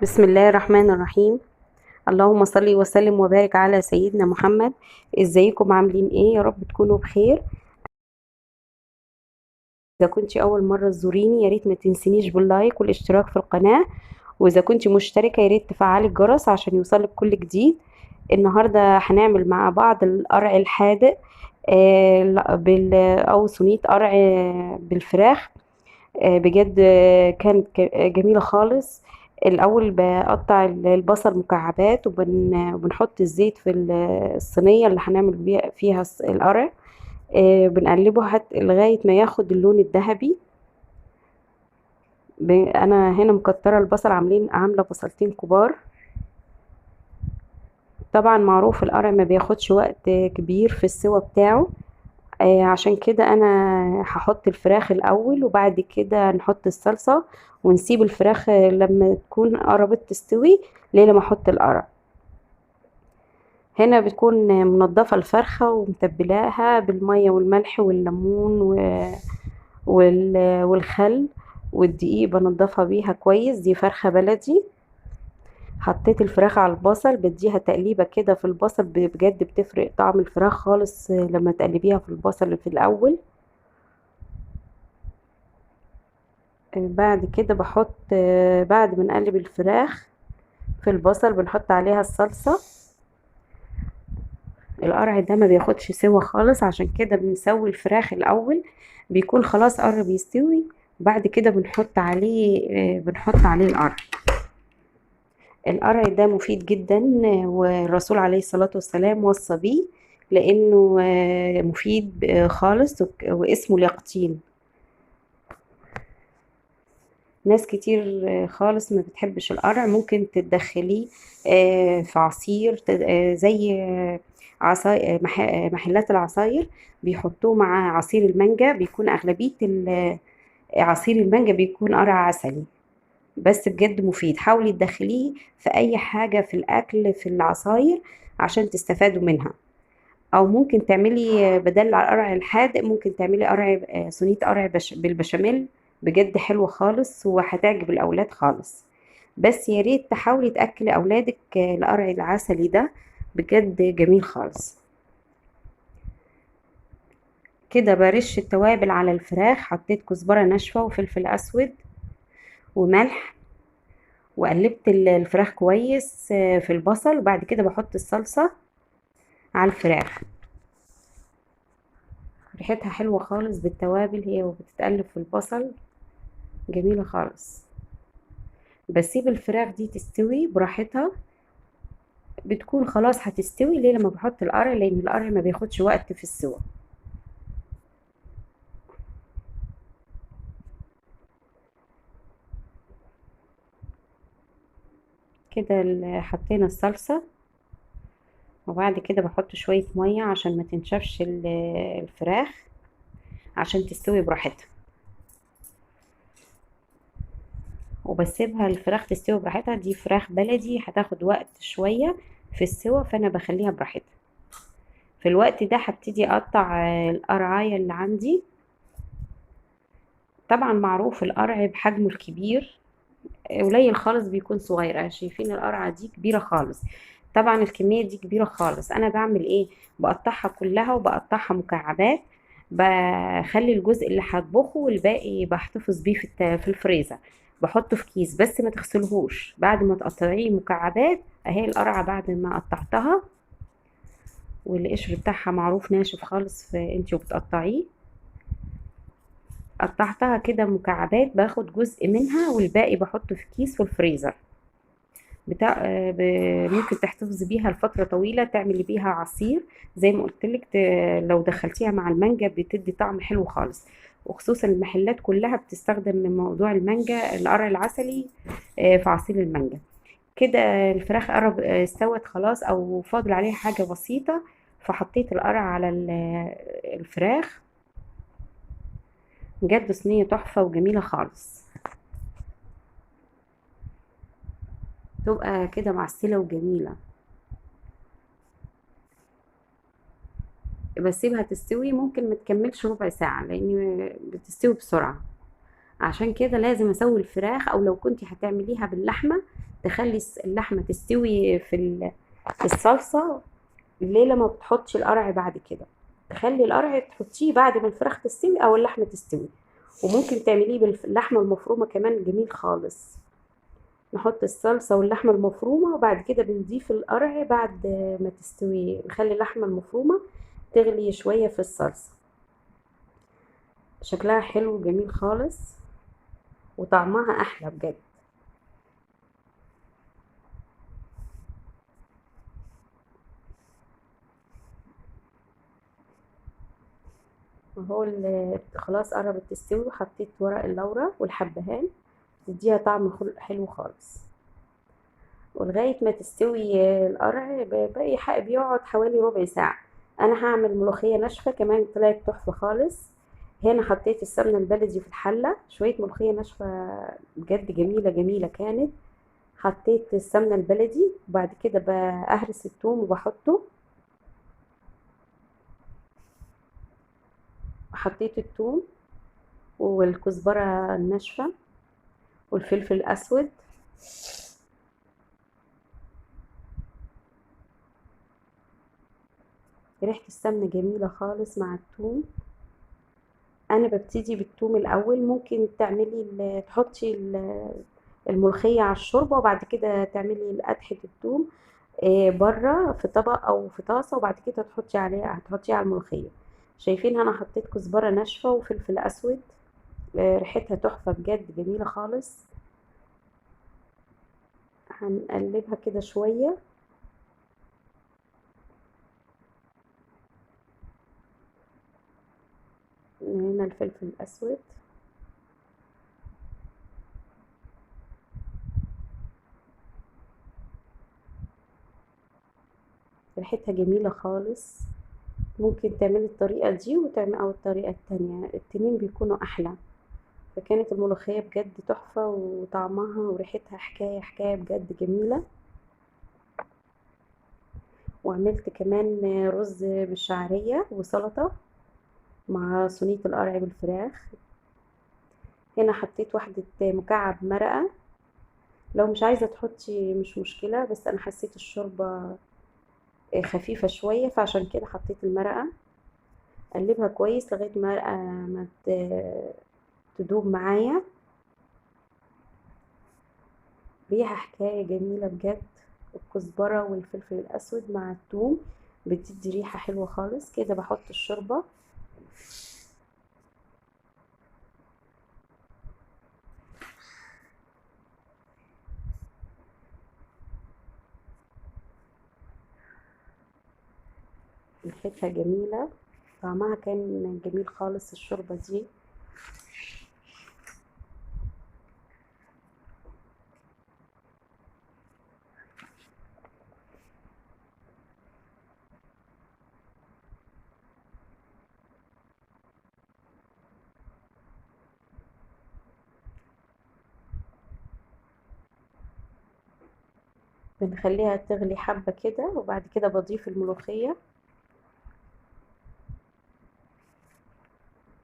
بسم الله الرحمن الرحيم. اللهم صل وسلم وبارك على سيدنا محمد. ازيكم عاملين ايه؟ يا رب تكونوا بخير. اذا كنت اول مره تزوريني يا ريت ما تنسينيش باللايك والاشتراك في القناه، واذا كنت مشتركه يا ريت تفعلي الجرس عشان يوصلك كل جديد. النهارده هنعمل مع بعض القرع الحادق، او صينيه قرع بالفراخ. بجد كانت جميلة خالص. الأول بقطع البصل مكعبات وبنحط الزيت في الصينية اللي هنعمل فيها القرع. بنقلبه لغاية ما ياخد اللون الذهبي. أنا هنا مكترة البصل، عاملة بصلتين كبار. طبعا معروف القرع ما بياخدش وقت كبير في السوا بتاعه. عشان كده انا هحط الفراخ الاول وبعد كده نحط الصلصة، ونسيب الفراخ لما تكون قربت تستوي ليه لما احط القرع. هنا بتكون منضفة الفرخة ومتبلاها بالمية والملح والليمون والخل والدقيق، بنضفها بيها كويس. دي فرخة بلدي. حطيت الفراخ على البصل، بديها تقليبة كده في البصل، بجد بتفرق طعم الفراخ خالص لما تقلبيها في البصل في الأول. بعد كده بحط، بعد ما نقلب الفراخ في البصل بنحط عليها الصلصة. القرع ده ما بياخدش سوا خالص، عشان كده بنسوي الفراخ الأول، بيكون خلاص قرب يستوي. بعد كده بنحط عليه القرع. القرع ده مفيد جدا، والرسول عليه الصلاة والسلام وصى بيه لأنه مفيد خالص، واسمه اليقطين. ناس كتير خالص ما بتحبش القرع، ممكن تتدخليه في عصير، زي محلات العصاير بيحطوه مع عصير المانجا. بيكون أغلبية عصير المانجا بيكون قرع عسلي. بس بجد مفيد، حاولي تدخليه في أي حاجة في الأكل في العصاير عشان تستفادوا منها. أو ممكن تعملي بدل القرع الحادق، ممكن تعملي قرع صينية قرع بالبشاميل. بجد حلوة خالص وهتعجب الأولاد خالص. بس يا ريت تحاولي تأكلي أولادك القرع العسلي ده، بجد جميل خالص. كده برش التوابل على الفراخ، حطيت كزبرة ناشفة وفلفل أسود وملح، وقلبت الفراخ كويس في البصل. وبعد كده بحط الصلصة على الفراخ. ريحتها حلوة خالص بالتوابل هي وبتتقلب في البصل، جميلة خالص. بسيب الفراخ دي تستوي براحتها، بتكون خلاص هتستوي ليه لما بحط القرع، لان القرع ما بياخدش وقت في السوا. كده حطينا الصلصة، وبعد كده بحط شوية مية عشان ما تنشفش الفراخ، عشان تستوي براحتها. وبسيبها الفراخ تستوي براحتها. دي فراخ بلدي هتاخد وقت شوية في السوا، فانا بخليها براحتها. في الوقت ده هبتدي اقطع القرعاية اللي عندي. طبعا معروف القرع بحجمه الكبير، قليل خالص بيكون صغير. شايفين القرعة دي كبيرة خالص. طبعا الكمية دي كبيرة خالص. انا بعمل ايه؟ بقطعها كلها وبقطعها مكعبات. بخلي الجزء اللي هطبخه والباقي بحتفظ بيه في الفريزر. بحطه في كيس، بس ما تغسلهوش بعد ما تقطعيه مكعبات. اهي القرعة بعد ما قطعتها، والقشر بتاعها معروف ناشف خالص انتي وبتقطعيه. قطعتها كده مكعبات، باخد جزء منها والباقي بحطه في كيس في الفريزر. ممكن تحتفظي بيها لفترة طويلة، تعملي بيها عصير زي ما قلتلك. لو دخلتيها مع المانجا بتدي طعم حلو خالص. وخصوصا المحلات كلها بتستخدم موضوع المانجا القرع العسلي في عصير المانجا. كده الفراخ قرب استوت خلاص، او فاضل عليها حاجة بسيطة. فحطيت القرع على الفراخ. بجد صينية تحفة وجميلة خالص. تبقى كده معسلة وجميلة. بسيبها تستوي، ممكن ما تكملش ربع ساعة لان بتستوي بسرعة. عشان كده لازم اسوي الفراخ، او لو كنتي هتعمليها باللحمة تخلي اللحمة تستوي في الصلصة. ليه لما بتحطش القرع بعد كده؟ تخلي القرع تحطيه بعد ما الفراخ تستوي او اللحمة تستوي. وممكن تعمليه باللحمة المفرومة كمان، جميل خالص. نحط الصلصة واللحمة المفرومة وبعد كده بنضيف القرع بعد ما تستوي. نخلي اللحمة المفرومة تغلي شوية في الصلصة. شكلها حلو وجميل خالص، وطعمها احلى بجد. وهو خلاص قربت تستوي، وحطيت ورق اللورة والحبهان تديها طعم حلو خالص. ولغاية ما تستوي القرع بيقعد حوالي ربع ساعة. انا هعمل ملوخية ناشفة كمان طلعت تحفة خالص. هنا حطيت السمنة البلدي في الحلة، شوية ملوخية ناشفة بجد جميلة جميلة كانت. حطيت السمنة البلدي وبعد كده بهرس الثوم وبحطه. حطيت الثوم والكزبرة الناشفة والفلفل الأسود. ريحة السمنة جميلة خالص مع الثوم. أنا ببتدي بالثوم الأول. ممكن تعملي تحطي الملوخية على الشوربة وبعد كده تعملي قدحة الثوم بره في طبق أو في طاسة، وبعد كده هتحطيه على الملوخية. شايفين أنا حطيت كزبرة ناشفة وفلفل أسود. ريحتها تحفة بجد جميلة خالص. هنقلبها كده شوية. هنا الفلفل الأسود. ريحتها جميلة خالص. ممكن تعملي الطريقة دي أو الطريقة التانية، الاتنين بيكونوا أحلى. فكانت الملوخية بجد تحفة، وطعمها وريحتها حكاية حكاية بجد جميلة. وعملت كمان رز بالشعرية وسلطة مع صينية القرع بالفراخ. هنا حطيت واحدة مكعب مرقة. لو مش عايزة تحطي مش مشكلة، بس أنا حسيت الشوربة خفيفة شوية فعشان كده حطيت المرقة. قلبها كويس لغاية المرقة ما تدوب معايا. ريحة حكاية جميلة بجد. الكزبرة والفلفل الأسود مع الثوم بتدي ريحة حلوة خالص. كده بحط الشوربة. ريحتها جميلة، طعمها كان جميل خالص الشوربة دي. بنخليها تغلي حبة كده وبعد كده بضيف الملوخية.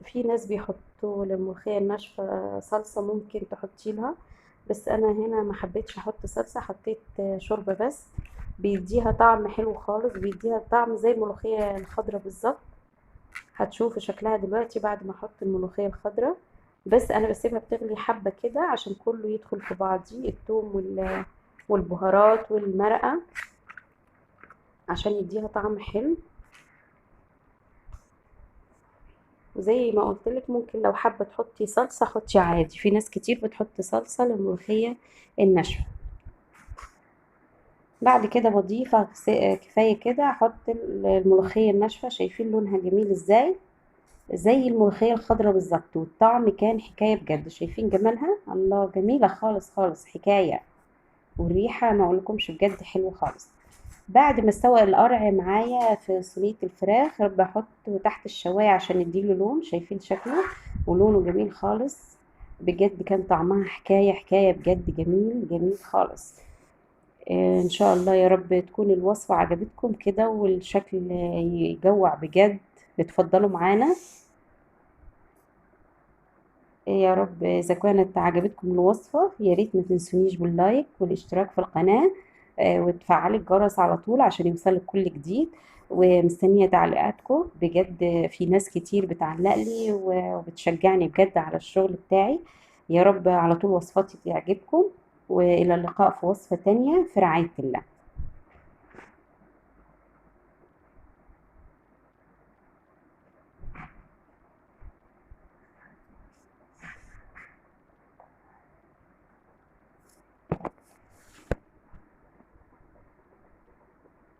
في ناس بيحطوا للملوخية الناشفة صلصة، ممكن تحطي لها، بس انا هنا ما حبيتش احط صلصة، حطيت شوربة بس. بيديها طعم حلو خالص، بيديها طعم زي الملوخية الخضراء بالظبط. هتشوفي شكلها دلوقتي بعد ما احط الملوخية الخضراء. بس انا بسيبها بتغلي حبة كده عشان كله يدخل في بعضيه، الثوم والبهارات والمرقة، عشان يديها طعم حلو. وزي ما قلت لك ممكن لو حابة تحطي صلصة حطي عادي، في ناس كتير بتحط صلصة للملوخية الناشفة. بعد كده بضيف كفاية كده احط الملوخية الناشفة. شايفين لونها جميل ازاي؟ زي الملوخية الخضراء بالظبط، والطعم كان حكاية بجد. شايفين جمالها؟ الله جميلة خالص خالص حكاية. والريحة ما اقولكمش بجد حلو خالص. بعد ما استوى القرع معايا في صينية الفراخ بحطه تحت الشواية عشان يديله لون. شايفين شكله ولونه جميل خالص. بجد كان طعمها حكاية حكاية بجد جميل جميل خالص. ان شاء الله يا رب تكون الوصفة عجبتكم كده والشكل يجوع بجد. اتفضلوا معانا. يا رب إذا كانت عجبتكم الوصفة يا ريت ما تنسونيش باللايك والاشتراك في القناة، وتفعلي الجرس على طول عشان يوصلك كل جديد. ومستنية تعليقاتكم بجد، في ناس كتير بتعلق لي وبتشجعني بجد على الشغل بتاعي. يا رب على طول وصفاتي تعجبكم، وإلى اللقاء في وصفة تانية في رعاية الله.